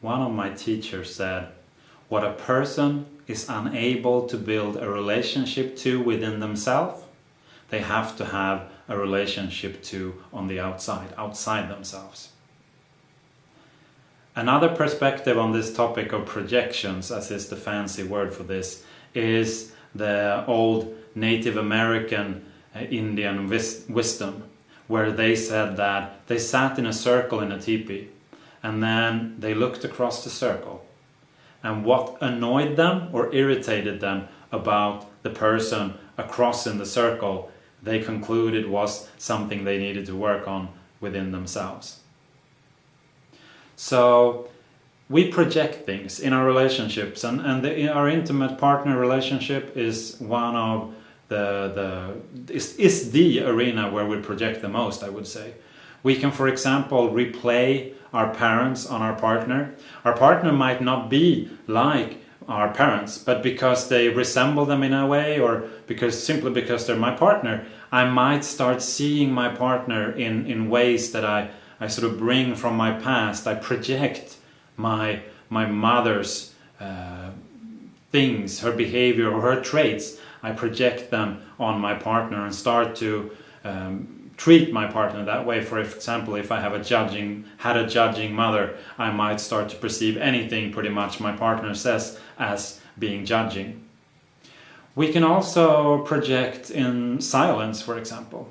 One of my teachers said, what a person is unable to build a relationship to within themselves, they have to have a relationship to on the outside themselves. Another perspective on this topic of projections, as is the fancy word for this, is the old Native American Indian wisdom, where they said that they sat in a circle in a teepee, and then they looked across the circle, and what annoyed them or irritated them about the person across in the circle, they concluded was something they needed to work on within themselves. So we project things in our relationships, and our intimate partner relationship is one of the arena where we project the most, I would say. We can, for example, replay our parents on our partner. Our partner might not be like our parents, but because they resemble them in a way, or simply because they're my partner, I might start seeing my partner in ways that I sort of bring from my past. I project my mother's things, her behavior or her traits. I project them on my partner and start to treat my partner that way. For example, if I had a judging mother, I might start to perceive anything pretty much my partner says as being judging. We can also project in silence, for example.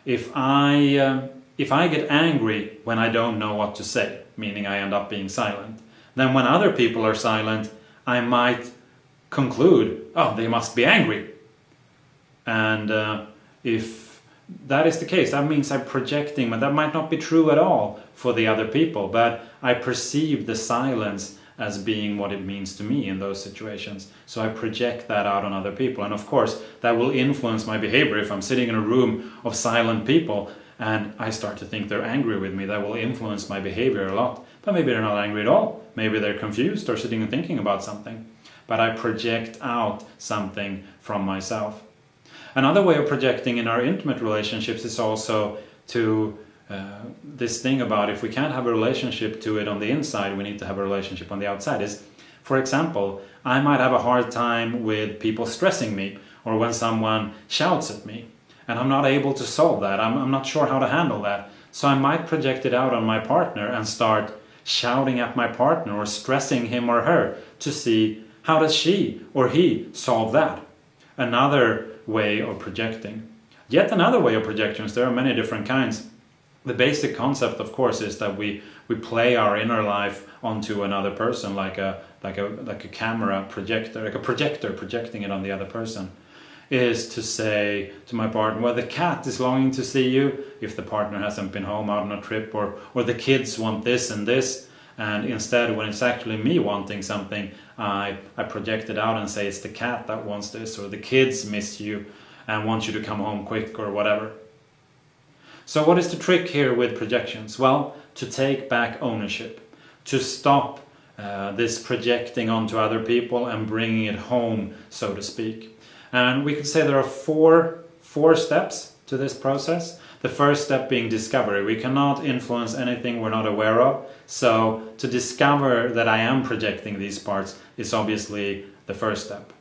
If I get angry when I don't know what to say, meaning I end up being silent, then when other people are silent, I might conclude, oh, they must be angry. And if that is the case, that means I'm projecting, but that might not be true at all for the other people, but I perceive the silence as being what it means to me in those situations. So I project that out on other people. And of course, that will influence my behavior. If I'm sitting in a room of silent people and I start to think they're angry with me, that will influence my behavior a lot. But maybe they're not angry at all. Maybe they're confused or sitting and thinking about something. But I project out something from myself. Another way of projecting in our intimate relationships is also to this thing about if we can't have a relationship to it on the inside, we need to have a relationship on the outside. Is, for example, I might have a hard time with people stressing me, or when someone shouts at me, and I'm not able to solve that. I'm not sure how to handle that. So I might project it out on my partner and start shouting at my partner or stressing him or her to see how does she or he solve that. Another way of projecting. Yet another way of projections, there are many different kinds. The basic concept, of course, is that we play our inner life onto another person, like a camera projector, like a projector projecting it on the other person. Is to say to my partner, well, the cat is longing to see you, if the partner hasn't been home out on a trip, or the kids want this and this, and instead when it's actually me wanting something, I project it out and say it's the cat that wants this, or the kids miss you and want you to come home quick, or whatever. So what is the trick here with projections? Well, to take back ownership, to stop this projecting onto other people and bringing it home, so to speak. And we could say there are four steps to this process. The first step being discovery. We cannot influence anything we're not aware of. So to discover that I am projecting these parts is obviously the first step.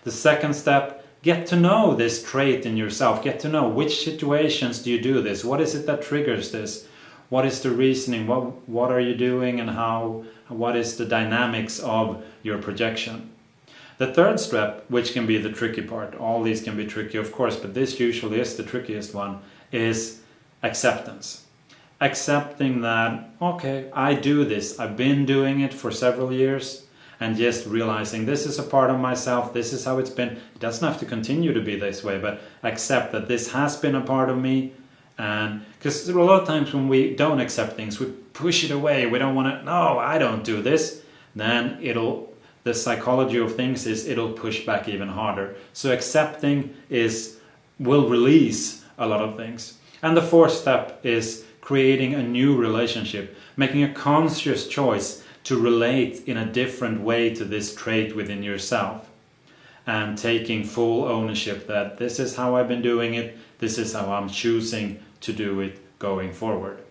The second step, get to know this trait in yourself. Get to know which situations do you do this. What is it that triggers this? What is the reasoning? What are you doing, and what is the dynamics of your projection? The third step, which can be the tricky part, all these can be tricky of course, but this usually is the trickiest one, is acceptance. Accepting that, okay, I do this, I've been doing it for several years, and just realizing this is a part of myself, this is how it's been. It doesn't have to continue to be this way, but accept that this has been a part of me. And because a lot of times when we don't accept things, we push it away, we don't want to, no, I don't do this, then the psychology of things is it'll push back even harder. So accepting will release a lot of things. And the fourth step is creating a new relationship, making a conscious choice to relate in a different way to this trait within yourself, and taking full ownership that this is how I've been doing it, this is how I'm choosing to do it going forward.